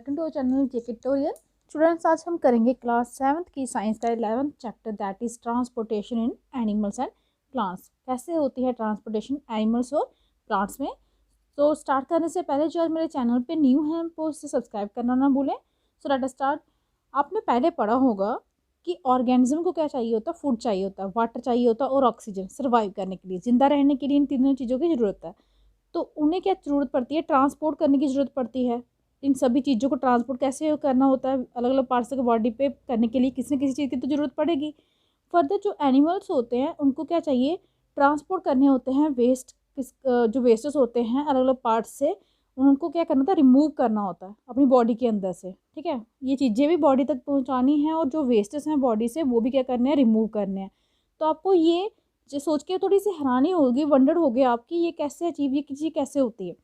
Welcome to our channel J K tutorial. Students, आज हम करेंगे क्लास 7th की साइंस का 11th chapter that is transportation in animals and plants. कैसे होती है ट्रांसपोर्टेशन एनिमल्स और प्लांट्स में। तो स्टार्ट करने से पहले जो आज मेरे चैनल पे न्यू है वो उसे सब्सक्राइब करना ना भूलें। So let us start. आपने पहले पढ़ा होगा कि ऑर्गेनिज्म को क्या चाहिए होता है, फूड चाहिए होता है, वाटर चाहिए होता है और ऑक्सीजन सर्वाइव करने के लिए, जिंदा रहने के लिए इन तीनों चीज़ों की ज़रूरत है। तो उन्हें क्या ज़रूरत पड़ती है, ट्रांसपोर्ट करने की ज़रूरत पड़ती है। इन सभी चीज़ों को ट्रांसपोर्ट कैसे करना होता है, अलग अलग पार्ट्स ऑफ बॉडी पे करने के लिए किसी न किसी चीज़ की तो ज़रूरत पड़ेगी। फर्दर जो एनिमल्स होते हैं उनको क्या चाहिए, ट्रांसपोर्ट करने होते हैं वेस्ट, जो वेस्टेस होते हैं अलग अलग पार्ट्स से, उनको क्या करना होता है, रिमूव करना होता है अपनी बॉडी के अंदर से। ठीक है, ये चीज़ें भी बॉडी तक पहुँचानी है और जो वेस्टेस हैं बॉडी से वो भी क्या करने हैं, रिमूव करने हैं। तो आपको ये जो सोच के थोड़ी सी हैरानी होगी, वंडर होगी आपकी, ये कैसे अचीव, ये चीज़ कैसे होती है।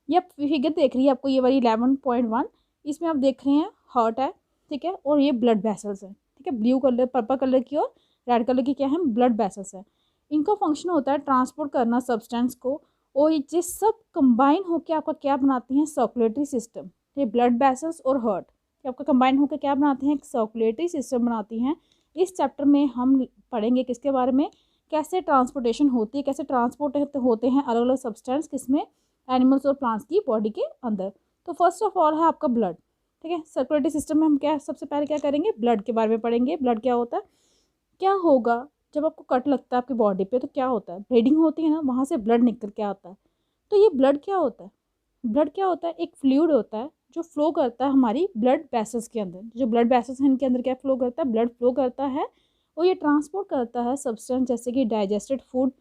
ये आप फिगर देख रही है आपको, ये वाली 11.1, इसमें आप देख रहे हैं हार्ट है, ठीक है, और ये ब्लड वेसल्स है, ठीक है, ब्लू कलर पर्पल कलर की और रेड कलर की क्या है, ब्लड वेसल्स है। इनका फंक्शन होता है ट्रांसपोर्ट करना सब्सटेंस को, और ये सब कंबाइन होकर आपका क्या बनाती हैं, सर्कुलेटरी सिस्टम। ये ब्लड वेसल्स और हार्ट आपका कंबाइन होकर क्या बनाते हैं, एक सर्कुलेटरी सिस्टम बनाती हैं। इस चैप्टर में हम पढ़ेंगे किसके बारे में, कैसे ट्रांसपोर्टेशन होती है, कैसे ट्रांसपोर्ट होते हैं अलग अलग सब्सटेंस किसमें, एनिमल्स और प्लांट्स की बॉडी के अंदर। तो फर्स्ट ऑफ ऑल है आपका ब्लड। ठीक है, सर्कुलेटरी सिस्टम में हम क्या सबसे पहले क्या करेंगे, ब्लड के बारे में पढ़ेंगे। ब्लड क्या होता है, क्या होगा जब आपको कट लगता है आपकी बॉडी पे तो क्या होता है, ब्लीडिंग होती है ना, वहाँ से ब्लड निकल के आता है। तो ये ब्लड क्या होता है, ब्लड क्या होता है, एक फ्लूइड होता है जो फ्लो करता है हमारी ब्लड वेसल्स के अंदर। जो ब्लड वेसल्स हैं इनके अंदर क्या फ्लो करता है, ब्लड फ्लो करता है, और ये ट्रांसपोर्ट करता है सब्सटेंस जैसे कि डाइजेस्टेड फूड,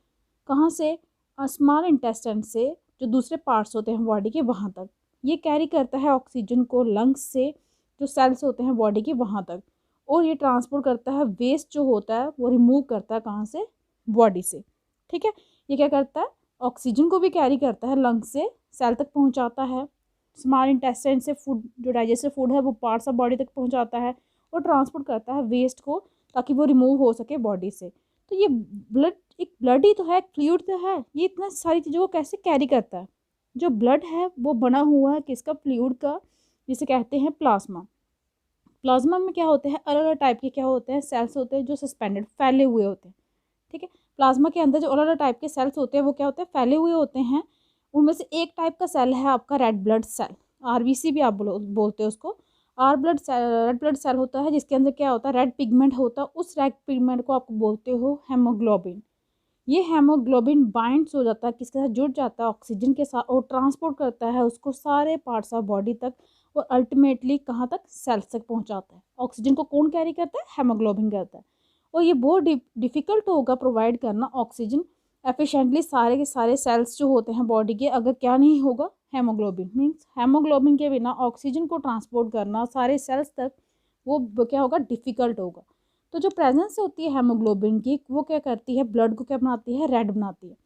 कहाँ से, स्मॉल इंटेस्टाइन से, जो दूसरे पार्ट्स होते हैं बॉडी के वहाँ तक। ये कैरी करता है ऑक्सीजन को लंग्स से, जो सेल्स होते हैं बॉडी के वहाँ तक, और ये ट्रांसपोर्ट करता है वेस्ट जो होता है वो रिमूव करता है कहाँ से, बॉडी से। ठीक है, ये क्या करता है, ऑक्सीजन को भी कैरी करता है लंग्स से, सेल तक पहुँचाता है, स्मॉल इंटेस्टाइन से फूड, जो डाइजेस्टिव फूड है वो पार्ट्स ऑफ बॉडी तक पहुँचाता है, और ट्रांसपोर्ट करता है वेस्ट को ताकि वो रिमूव हो सके बॉडी से। तो ये ब्लड एक ब्लड ही तो है, फ्लूइड तो है, ये इतना सारी चीज़ों को कैसे कैरी करता है। जो ब्लड है वो बना हुआ है किसका, फ्लूइड का, जिसे कहते हैं प्लाज्मा। प्लाज्मा में क्या होते हैं, अलग अलग टाइप के क्या होते हैं, सेल्स होते हैं जो सस्पेंडेड फैले हुए होते हैं। ठीक है, प्लाज्मा के अंदर जो अलग अलग टाइप के सेल्स होते हैं वो क्या होते हैं, फैले हुए होते हैं। उनमें से एक टाइप का सेल है आपका रेड ब्लड सेल, आरबीसी भी आप बोलते हैं उसको। रेड ब्लड सेल होता है जिसके अंदर क्या होता है, रेड पिगमेंट होता है, उस रेड पिगमेंट को आप बोलते हो हेमोग्लोबिन। ये हेमोग्लोबिन बाइंड्स हो जाता है, किसके साथ जुड़ जाता है, ऑक्सीजन के साथ, और ट्रांसपोर्ट करता है उसको सारे पार्ट्स ऑफ बॉडी तक, और अल्टीमेटली कहाँ तक, सेल्स तक पहुँचाता है। ऑक्सीजन को कौन कैरी करता है, हेमोग्लोबिन करता है। और ये बहुत डिफ़िकल्ट होगा प्रोवाइड करना ऑक्सीजन एफिशिएंटली सारे के सारे सेल्स जो होते हैं बॉडी के, अगर क्या नहीं होगा, हेमोग्लोबिन मीन्स हेमोग्लोबिन के बिना ऑक्सीजन को ट्रांसपोर्ट करना सारे सेल्स तक, वो क्या होगा, डिफ़िकल्ट होगा। तो जो प्रेजेंस होती है हेमोग्लोबिन की, वो क्या करती है, ब्लड को क्या बनाती है, रेड बनाती है।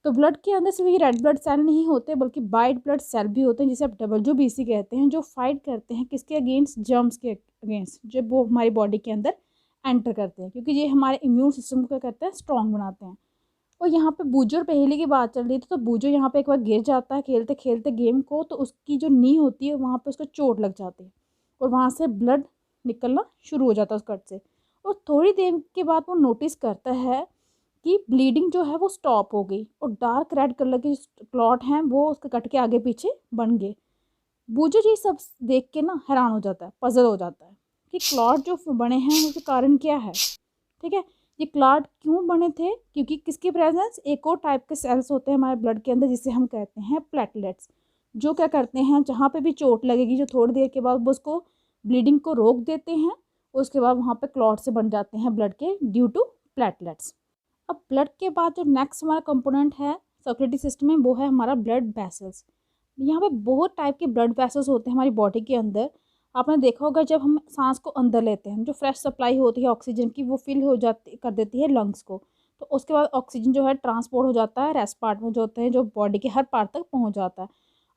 तो ब्लड के अंदर सिर्फ ये रेड ब्लड सेल नहीं होते बल्कि वाइट ब्लड सेल भी होते हैं, जिसे आप WBC कहते हैं, जो फाइट करते हैं किसके अगेंस्ट, जर्म्स के अगेंस्ट, जब वो हमारी बॉडी के अंदर एंटर करते हैं, क्योंकि ये हमारे इम्यून सिस्टम को क्या करते हैं, स्ट्रॉन्ग बनाते हैं। और यहाँ पे बूजो और पहेली की बात चल रही थी, तो बूजो यहाँ पे एक बार गिर जाता है खेलते खेलते गेम को, तो उसकी जो नी होती है वहाँ पे उसको चोट लग जाती है, और वहाँ से ब्लड निकलना शुरू हो जाता है उस कट से। और थोड़ी देर के बाद वो नोटिस करता है कि ब्लीडिंग जो है वो स्टॉप हो गई, और डार्क रेड कलर के क्लॉट हैं वो उसके कट के आगे पीछे बन गए। बूजो जी सब देख के ना हैरान हो जाता है, पजल हो जाता है कि क्लॉट जो बने हैं उसके कारण क्या है। ठीक है, ये क्लॉट क्यों बने थे, क्योंकि किसकी प्रेजेंस, एक और टाइप के सेल्स होते हैं हमारे ब्लड के अंदर जिसे हम कहते हैं प्लेटलेट्स, जो क्या करते हैं, जहाँ पे भी चोट लगेगी जो थोड़ी देर के बाद वो उसको ब्लीडिंग को रोक देते हैं, उसके बाद वहाँ पे क्लॉट से बन जाते हैं ब्लड के ड्यू टू प्लेटलेट्स। अब ब्लड के बाद जो नेक्स्ट हमारा कंपोनेंट है सर्कुलेटरी सिस्टम में, वो है हमारा ब्लड वेसल्स। यहाँ पे बहुत टाइप के ब्लड वेसल्स होते हैं हमारी बॉडी के अंदर। आपने देखा होगा जब हम सांस को अंदर लेते हैं, जो फ्रेश सप्लाई होती है ऑक्सीजन की वो फिल हो जाती कर देती है लंग्स को, तो उसके बाद ऑक्सीजन जो है ट्रांसपोर्ट हो जाता है रेस्ट पार्ट में जो होते हैं, जो बॉडी के हर पार्ट तक पहुँच जाता है।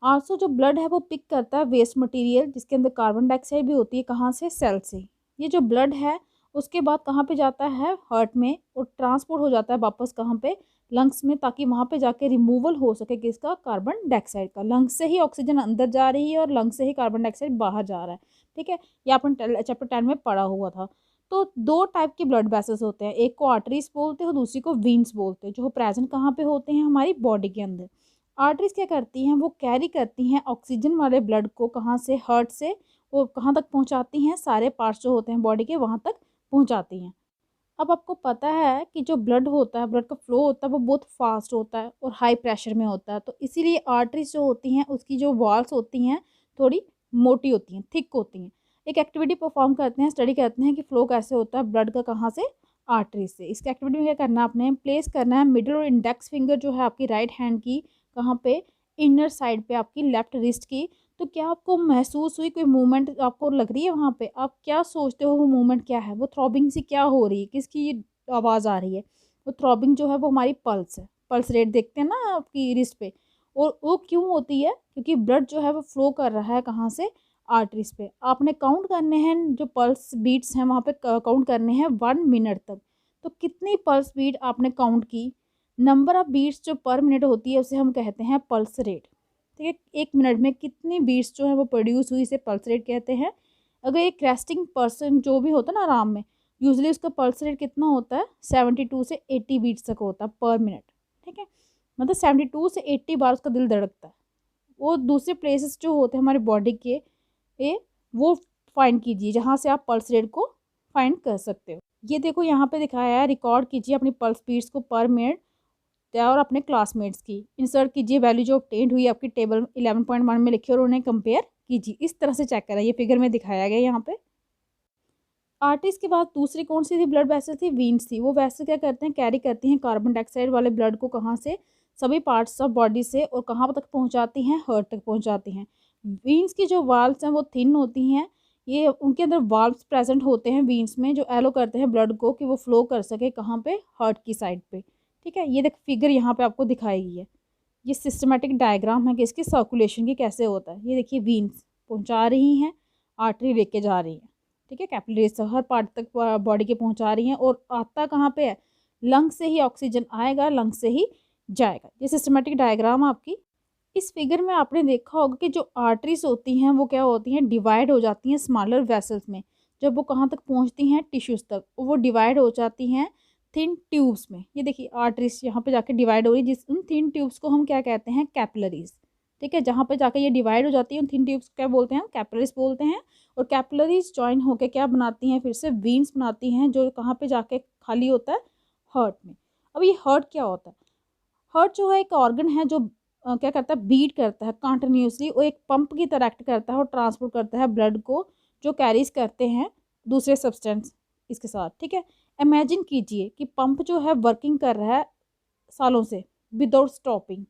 आल्सो जो ब्लड है वो पिक करता है वेस्ट मटेरियल, जिसके अंदर कार्बन डाइऑक्साइड भी होती है, कहाँ से, सेल से। ये जो ब्लड है उसके बाद कहाँ पे जाता है, हार्ट में, और ट्रांसपोर्ट हो जाता है वापस कहाँ पे, लंग्स में, ताकि वहाँ पे जाके रिमूवल हो सके किसका, कार्बन डाइऑक्साइड का। लंग्स से ही ऑक्सीजन अंदर जा रही है और लंग्स से ही कार्बन डाइऑक्साइड बाहर जा रहा है। ठीक है, ये अपन चैप्टर 10 में पढ़ा हुआ था। तो दो टाइप के ब्लड वेसल्स होते हैं, एक को आर्टरीज बोलते हैं और दूसरी को वीन्स बोलते हैं, जो प्रेजेंट कहाँ पे होते हैं, हमारी बॉडी के अंदर। आर्टरीज क्या करती हैं, वो कैरी करती हैं ऑक्सीजन वाले ब्लड को कहाँ से, हार्ट से, वो कहाँ तक पहुँचाती हैं, सारे पार्ट्स जो होते हैं बॉडी के वहाँ तक पहुँचाती हैं। अब आपको पता है कि जो ब्लड होता है, ब्लड का फ्लो होता है, वो बहुत फास्ट होता है और हाई प्रेशर में होता है। तो इसीलिए आर्टरीज जो होती हैं उसकी जो वॉल्स होती हैं थोड़ी मोटी होती हैं, थिक होती हैं। एक एक्टिविटी परफॉर्म करते हैं, स्टडी करते हैं कि फ्लो कैसे होता है ब्लड का, कहाँ से, आर्टरीज से। इस एक्टिविटी में क्या करना है, आपने प्लेस करना है मिडिल और इंडेक्स फिंगर जो है आपकी राइट हैंड की, कहाँ पे, इनर साइड पे आपकी लेफ्ट रिस्ट की। तो क्या आपको महसूस हुई कोई मूवमेंट आपको लग रही है वहाँ पे, आप क्या सोचते हो वो मूवमेंट क्या है, वो थ्रॉबिंग सी क्या हो रही है, किसकी ये आवाज़ आ रही है। वो थ्रॉबिंग जो है वो हमारी पल्स है, पल्स रेट देखते हैं ना आपकी रिस्ट पे। और वो क्यों होती है, क्योंकि ब्लड जो है वो फ्लो कर रहा है कहाँ से, आर्टरीज पे। आपने काउंट करने हैं जो पल्स बीट्स हैं वहाँ पे, काउंट करने हैं 1 मिनट तक। तो कितनी पल्स बीट आपने काउंट की, नंबर ऑफ बीट्स जो पर मिनट होती है उसे हम कहते हैं पल्स रेट। ठीक है, 1 मिनट में कितनी बीट्स जो है वो प्रोड्यूस हुई, इसे पल्स रेट कहते हैं। अगर एक रेस्टिंग पर्सन जो भी होता है ना आराम में, यूजुअली उसका पल्स रेट कितना होता है, 72 से 80 बीट्स तक होता है पर मिनट। ठीक है, मतलब 72 से 80 बार उसका दिल धड़कता है। वो दूसरे प्लेसेस जो होते हैं हमारे बॉडी के, वो फाइंड कीजिए जहाँ से आप पल्स रेट को फाइंड कर सकते हो। ये देखो यहाँ पे दिखाया है, रिकॉर्ड कीजिए अपनी पल्स बीट्स को पर मिनट और अपने क्लासमेट्स की। इंसर्ट कीजिए वैल्यू जो ऑब्टेन्ड हुई आपकी टेबल 11.1 में लिखी और उन्हें कंपेयर कीजिए। इस तरह से चेक करा, ये फिगर में दिखाया गया यहाँ पे। आर्टरीज के बाद दूसरी कौन सी थी ब्लड वेसल थी, वीन्स थी। वो वेसल क्या करते हैं, कैरी करती हैं कार्बन डाइऑक्साइड वाले ब्लड को कहाँ से, सभी पार्ट्स ऑफ बॉडी से, और कहाँ तक पहुँचाती हैं, हार्ट तक पहुँचाती हैं। वीन्स की जो वाल्व्स हैं वो थिन होती हैं, ये उनके अंदर वाल्व्स प्रेजेंट होते हैं वीन्स में, जो एलो करते हैं ब्लड को कि वो फ्लो कर सके कहाँ पे, हार्ट की साइड पे। ठीक है, ये देख फिगर यहाँ पे आपको दिखाई गई है। ये सिस्टमेटिक डायग्राम है कि इसकी सर्कुलेशन की कैसे होता है। ये देखिए वीन्स पहुँचा रही हैं, आर्टरी लेके जा रही हैं। ठीक है, कैपिलरीज से हर पार्ट तक बॉडी के पहुँचा रही हैं, और आता कहाँ पे है, लंग से ही ऑक्सीजन आएगा, लंग से ही जाएगा। ये सिस्टमेटिक डायग्राम आपकी। इस फिगर में आपने देखा होगा कि जो आर्टरीज होती हैं वो क्या होती हैं, डिवाइड हो जाती हैं स्मॉलर वेसल्स में। जब वो कहाँ तक पहुँचती हैं, टिश्यूज़ तक, वो डिवाइड हो जाती हैं थिन ट्यूब्स में। ये देखिए आर्टरीज यहाँ पे जाके डिवाइड हो रही है, जिस उन थिन ट्यूब्स को हम क्या कहते हैं, कैपिलरीज। ठीक है, जहाँ पे जाके ये डिवाइड हो जाती है उन थिन ट्यूब्स क्या बोलते हैं, कैपिलरीज बोलते हैं। और कैपिलरीज जॉइन होकर क्या बनाती हैं, फिर से वीन्स बनाती हैं, जो कहाँ पे जाके खाली होता है, हार्ट में। अब ये हार्ट क्या होता है, हार्ट जो है एक ऑर्गन है जो क्या करता है, बीट करता है कंटिन्यूसली, वो एक पंप की तरह एक्ट करता है और ट्रांसपोर्ट करता है ब्लड को, जो कैरीज करते हैं दूसरे सब्सटेंस इसके साथ। ठीक है, इमेजिन कीजिए कि पंप जो है वर्किंग कर रहा है सालों से विदाउट स्टॉपिंग,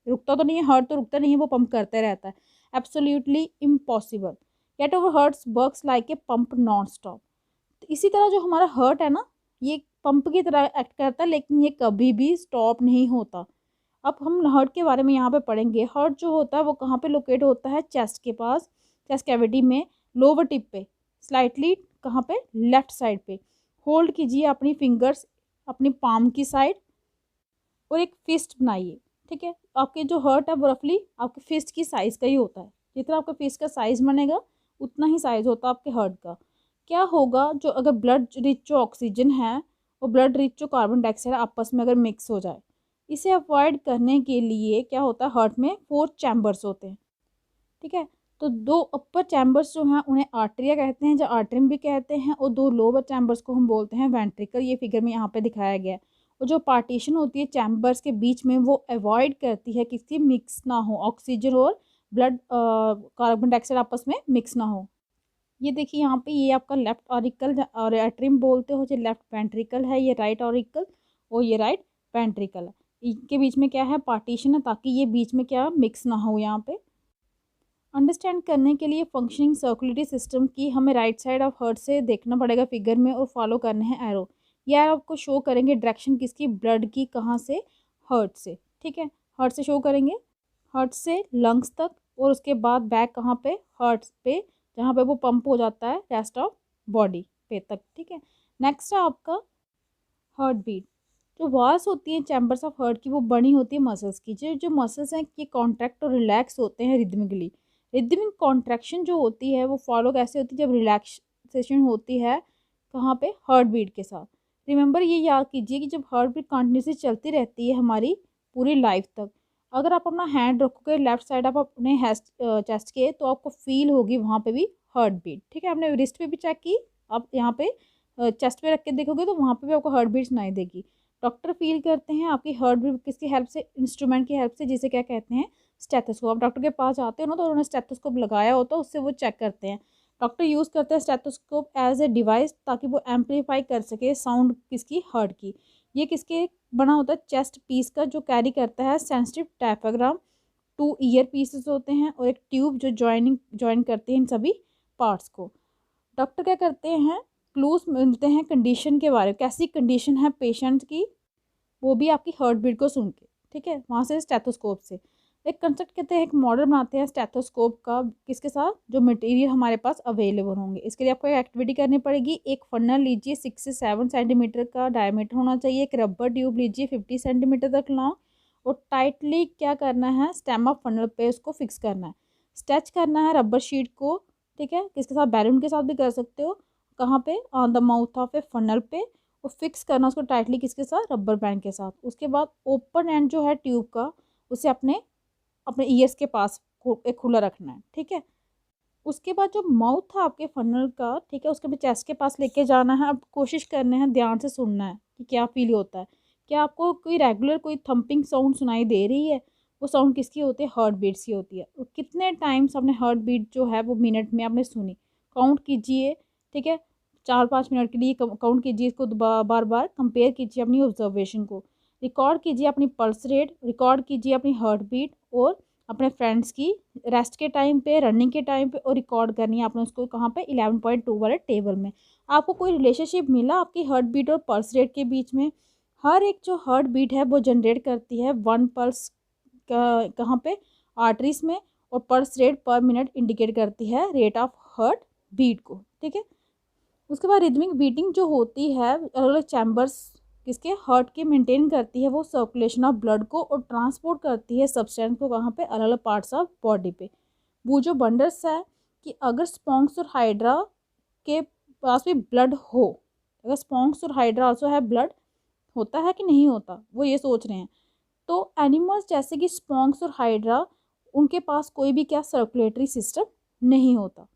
रुकता तो नहीं है, हार्ट तो रुकता नहीं है, वो पंप करते रहता है। Absolutely impossible, get over hearts works like a pump non stop. तो इसी तरह जो हमारा हार्ट है ना, ये पंप की तरह एक्ट करता है, लेकिन ये कभी भी स्टॉप नहीं होता। अब हम हार्ट के बारे में यहाँ पे पढ़ेंगे। हार्ट जो होता है वो कहाँ पे लोकेट होता है, चेस्ट के पास, चेस्ट कैविटी में, लोअर टिप पे, स्लाइटली कहाँ पे, लेफ्ट साइड पे। होल्ड कीजिए अपनी फिंगर्स अपनी पाम की साइड और एक फिस्ट बनाइए। ठीक है, आपके जो हार्ट है वो रफली आपके फिस्ट की साइज़ का ही होता है। जितना आपका फिस्ट का साइज़ बनेगा उतना ही साइज़ होता है आपके हार्ट का। क्या होगा, जो अगर ब्लड रिच जो ऑक्सीजन है और ब्लड रिच जो कार्बन डाइऑक्साइड आपस में अगर मिक्स हो जाए, इसे अवॉइड करने के लिए क्या होता है, हार्ट में 4 चैम्बर्स होते हैं। ठीक है, तो 2 अपर चैम्बर्स जो हैं उन्हें आर्टरिया कहते हैं, जो आर्टरियम भी कहते हैं, और 2 लोअर चैम्बर्स को हम बोलते हैं वेंट्रिकल। ये फिगर में यहाँ पे दिखाया गया है। और जो पार्टीशन होती है चैम्बर्स के बीच में, वो अवॉइड करती है किसी मिक्स ना हो, ऑक्सीजन और ब्लड कार्बन डाइऑक्साइड आपस में मिक्स ना हो। ये देखिए यहाँ पे, ये आपका लेफ्ट ऑरिकल और एट्रियम बोलते हो, जो लेफ्ट वेंट्रिकल है, ये राइट ऑरिकल और ये राइट वेंट्रिकल है। इनके बीच में क्या है, पार्टीशन है, ताकि ये बीच में क्या मिक्स ना हो। यहाँ पे अंडरस्टैंड करने के लिए फंक्शनिंग सर्कुलेटरी सिस्टम की हमें राइट साइड ऑफ हार्ट से देखना पड़ेगा फिगर में, और फॉलो करने हैं एरो। ये एरो आपको शो करेंगे डायरेक्शन किसकी, ब्लड की, कहाँ से, हार्ट से। ठीक है, हार्ट से शो करेंगे, हार्ट से लंग्स तक, और उसके बाद बैक कहाँ पे, हार्ट पे, जहाँ पे वो पंप हो जाता है रेस्ट ऑफ बॉडी पे तक। ठीक है, नेक्स्ट है आपका हार्ट बीट। जो वॉल्स होती हैं चैम्बर्स ऑफ हार्ट की, वो बनी होती है मसल्स की। जो मसल्स हैं ये कॉन्ट्रैक्ट और रिलैक्स होते हैं रिदमिकली। रिदमिक कॉन्ट्रैक्शन जो होती है वो फॉलो कैसे होती है, जब रिलैक्सेशन होती है कहाँ पे, हार्ट बीट के साथ। रिमेंबर ये याद कीजिए कि जब हार्ट बीट कंटिन्यूसली चलती रहती है हमारी पूरी लाइफ तक, अगर आप अपना हैंड रखोगे लेफ्ट साइड आप अपने चेस्ट के, तो आपको फील होगी वहाँ पे भी हार्ट बीट। ठीक है, आपने रिस्ट पे भी चेक की, आप यहाँ पे चेस्ट पे रख के देखोगे तो वहाँ पे भी आपको हार्ट बीट सुनाई देगी। डॉक्टर फील करते हैं आपकी हार्ट बीट किसकी हेल्प से, इंस्ट्रूमेंट की हेल्प से, जिसे क्या कहते हैं, स्टेथोस्कोप। आप डॉक्टर के पास जाते हो ना तो उन्होंने स्टेथोस्कोप लगाया होता है, उससे वो चेक करते हैं। डॉक्टर यूज़ करते हैं स्टेथोस्कोप एज ए डिवाइस ताकि वो एम्पलीफाई कर सके साउंड किसकी, हार्ट की। ये किसके बना होता है, चेस्ट पीस का, जो कैरी करता है सेंसिटिव डायफ्राम। 2 ईयर पीसेस होते हैं और एक ट्यूब जो ज्वाइन करती है इन सभी पार्ट्स को। डॉक्टर क्या करते हैं, क्लूज मिलते हैं कंडीशन के बारे में, कैसी कंडीशन है पेशेंट की, वो भी आपकी हार्ट बीट को सुन के। ठीक है, वहाँ से स्टेथोस्कोप से एक कंसेप्ट कहते हैं, एक मॉडल बनाते हैं स्टेथोस्कोप का, किसके साथ, जो मटेरियल हमारे पास अवेलेबल होंगे। इसके लिए आपको एक एक्टिविटी करनी पड़ेगी। एक फनल लीजिए 6 से 7 सेंटीमीटर का डायमीटर होना चाहिए। एक रबर ट्यूब लीजिए 50 सेंटीमीटर तक लॉन्ग, और टाइटली क्या करना है, स्टेम ऑफ फनल पे उसको फिक्स करना है, स्ट्रेच करना है रबर शीट को। ठीक है, किसके साथ, बैलून के साथ भी कर सकते हो। कहाँ पे, on the mouth of A funnel पे, और फिक्स करना उसको टाइटली किसके साथ, रबर बैंड के साथ। उसके बाद ओपन एंड जो है ट्यूब का, उसे अपने अपने ईयर्स के पास एक खुला रखना है। ठीक है, उसके बाद जो माउथ था आपके फनल का, ठीक है, उसके भी चेस्ट के पास लेके जाना है। अब कोशिश करना है, ध्यान से सुनना है कि क्या फील होता है। क्या आपको कोई रेगुलर कोई थंपिंग साउंड सुनाई दे रही है, वो साउंड किसकी होती है, हार्ट बीट्स की होती है। और कितने टाइम्स आपने हार्ट बीट जो है वो मिनट में आपने सुनी, काउंट कीजिए। ठीक है, 4-5 मिनट के लिए काउंट कीजिए इसको, बार बार कंपेयर कीजिए अपनी ऑब्जर्वेशन को, रिकॉर्ड कीजिए अपनी पल्स रेट, रिकॉर्ड कीजिए अपनी हार्ट बीट, और अपने फ्रेंड्स की रेस्ट के टाइम पे, रनिंग के टाइम पे, और रिकॉर्ड करनी है आपने उसको कहाँ पे, 11.2 वाले टेबल में। आपको कोई रिलेशनशिप मिला आपकी हार्ट बीट और पल्स रेट के बीच में? हर एक जो हार्ट बीट है वो जनरेट करती है 1 पल्स कहाँ पे, आर्टरीज में, और पल्स रेट पर मिनट इंडिकेट करती है रेट ऑफ हार्ट बीट को। ठीक है, उसके बाद रिदमिक बीटिंग जो होती है अलग अलग चैम्बर्स किसके, हार्ट के मेंटेन करती है वो सर्कुलेशन ऑफ ब्लड को, और ट्रांसपोर्ट करती है सब्सटेंस को कहाँ पे, अलग अलग पार्ट्स ऑफ बॉडी पे। वो जो बंडर्स है कि अगर स्पॉन्क्स और हाइड्रा के पास भी ब्लड हो, अगर स्पॉन्क्स और हाइड्रा आल्सो है, ब्लड होता है कि नहीं होता, वो ये सोच रहे हैं। तो एनिमल्स जैसे कि स्पॉन्क्स और हाइड्रा, उनके पास कोई भी क्या सर्कुलेटरी सिस्टम नहीं होता।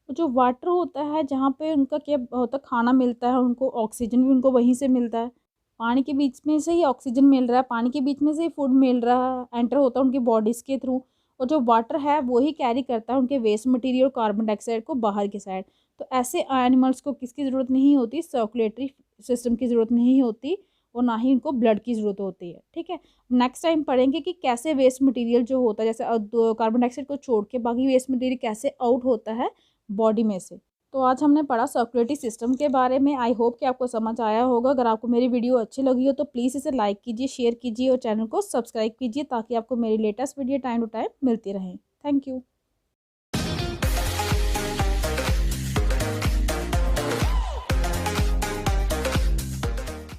जो वाटर होता है जहाँ पे उनका क्या होता है, खाना मिलता है उनको, ऑक्सीजन भी उनको वहीं से मिलता है। पानी के बीच में से ही ऑक्सीजन मिल रहा है, पानी के बीच में से ही फूड मिल रहा है, एंटर होता है उनकी बॉडीज़ के थ्रू। और जो वाटर है वो ही कैरी करता है उनके वेस्ट मटेरियल कार्बन डाइऑक्साइड को बाहर की साइड। तो ऐसे एनिमल्स को किसकी ज़रूरत नहीं होती, सर्कुलेटरी सिस्टम की ज़रूरत नहीं होती, और ना ही उनको ब्लड की ज़रूरत होती है। ठीक है, नेक्स्ट टाइम पढ़ेंगे कि कैसे वेस्ट मटेरियल जो होता है, जैसे कार्बन डाइऑक्साइड को छोड़ के बाकी वेस्ट मटेरियल कैसे आउट होता है बॉडी में से। तो आज हमने पढ़ा सर्कुलेटरी सिस्टम के बारे में। आई होप कि आपको समझ आया होगा। अगर आपको मेरी वीडियो अच्छी लगी हो तो प्लीज़ इसे लाइक कीजिए, शेयर कीजिए, और चैनल को सब्सक्राइब कीजिए ताकि आपको मेरी latest video time to time मिलती रहे। Thank you.